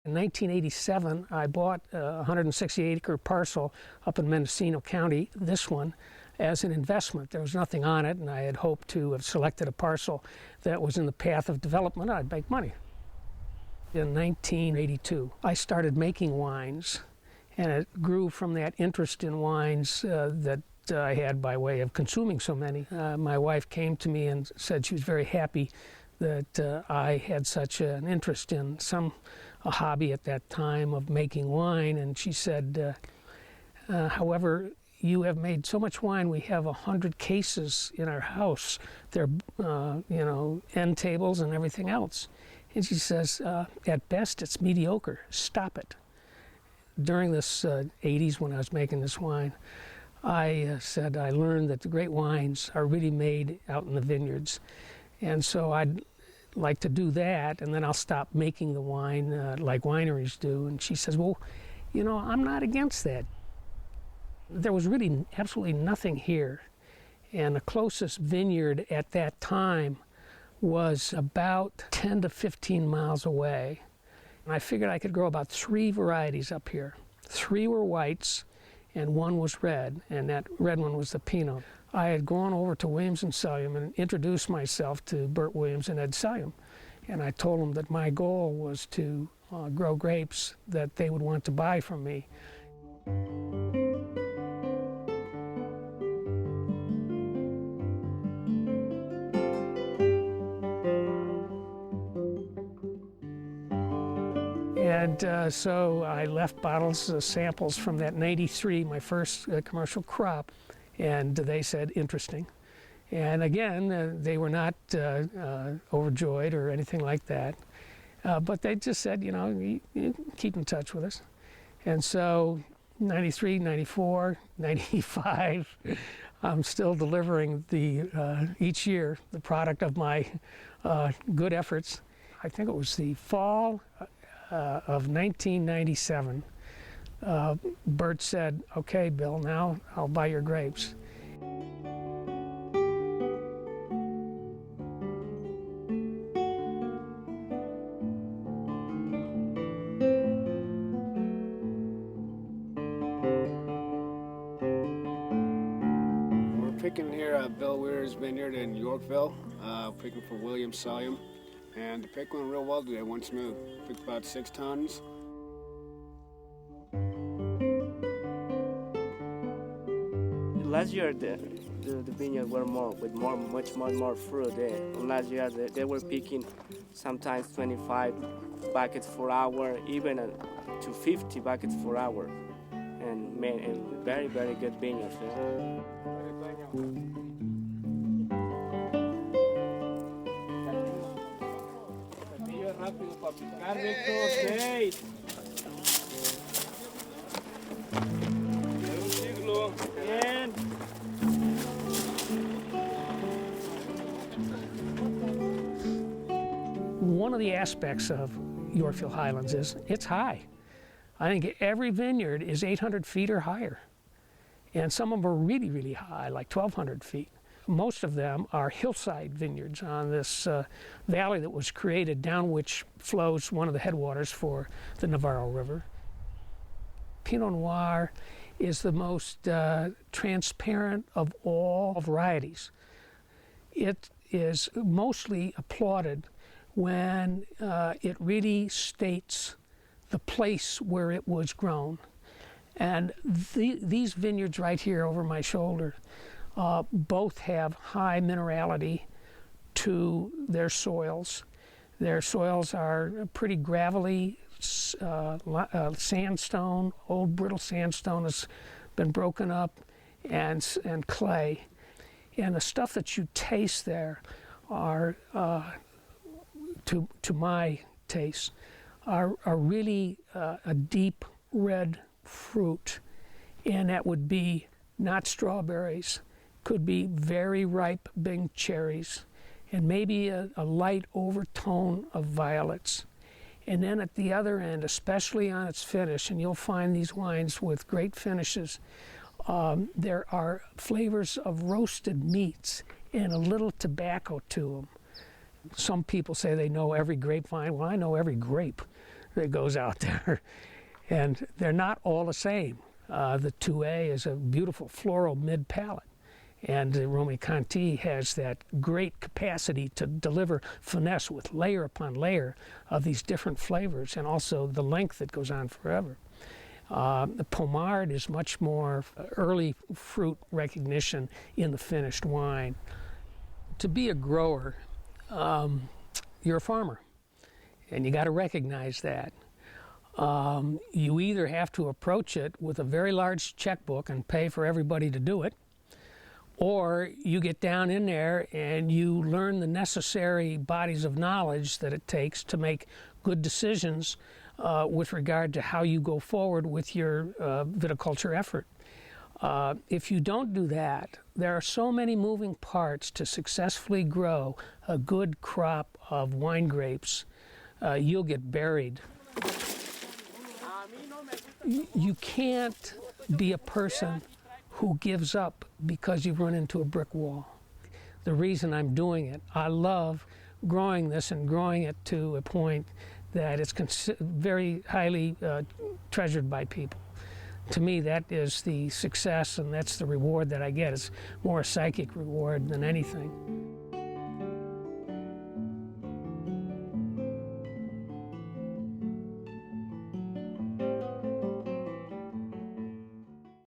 In 1987, I bought a 168-acre parcel up in Mendocino County, this one, as an investment. There was nothing on it, and I had hoped to have selected a parcel that was in the path of development. I'd make money. In 1982, I started making wines, and it grew from that interest in wines that I had by way of consuming so many. My wife came to me and said she was very happy that I had such an interest in a hobby at that time of making wine, and she said, however, you have made so much wine, we have 100 cases in our house. They're, end tables and everything else. And she says, at best, it's mediocre. Stop it. During this 80s, when I was making this wine, I said I learned that the great wines are really made out in the vineyards. And so I'd like to do that, and then I'll stop making the wine like wineries do. And she says, well, I'm not against that. There was really absolutely nothing here. And the closest vineyard at that time was about 10 to 15 miles away. And I figured I could grow about 3 varieties up here. 3 were whites, and 1 was red, and that red one was the Pinot. I had gone over to Williams Selyem and introduced myself to Bert Williams and Ed Selyem. And I told them that my goal was to grow grapes that they would want to buy from me. And so I left bottles, samples from that 93, my first commercial crop, and they said, interesting. And again, they were not overjoyed or anything like that, but they just said, you keep in touch with us. And so 93, 94, 95, I'm still delivering each year the product of my good efforts. I think it was the fall of 1997, Bert said, okay, Bill, now I'll buy your grapes. We're picking here at Bill Weir's Vineyard in Yorkville, picking for Williams Selyem. And the pick went real well today, went smooth. Picked about 6 tons. Last year, the vineyard were much more fruit. Last year, they were picking sometimes 25 buckets per hour, even to 50 buckets per hour. And very, very good vineyards. One of the aspects of Yorkville Highlands is it's high. I think every vineyard is 800 feet or higher. And some of them are really, really high, like 1,200 feet. Most of them are hillside vineyards on this valley that was created down which flows one of the headwaters for the Navarro River. Pinot Noir is the most transparent of all varieties. It is mostly applauded when it really states the place where it was grown. And these vineyards right here over my shoulder both have high minerality to their soils. Their soils are pretty gravelly, sandstone, old brittle sandstone has been broken up, and clay. And the stuff that you taste there are, to my taste, are really a deep red fruit. And that would be not strawberries, could be very ripe Bing cherries, and maybe a light overtone of violets. And then at the other end, especially on its finish, and you'll find these wines with great finishes, there are flavors of roasted meats and a little tobacco to them. Some people say they know every grapevine. Well, I know every grape. that goes out there. And they're not all the same. The 2A is a beautiful floral mid-palate. And the Romanée-Conti has that great capacity to deliver finesse with layer upon layer of these different flavors, and also the length that goes on forever. The Pommard is much more early fruit recognition in the finished wine. To be a grower, you're a farmer, and you got to recognize that. You either have to approach it with a very large checkbook and pay for everybody to do it, or you get down in there and you learn the necessary bodies of knowledge that it takes to make good decisions with regard to how you go forward with your viticulture effort. If you don't do that, there are so many moving parts to successfully grow a good crop of wine grapes, you'll get buried. You can't be a person who gives up because you've run into a brick wall. The reason I'm doing it, I love growing this and growing it to a point that it's very highly treasured by people. To me, that is the success, and that's the reward that I get. It's more a psychic reward than anything.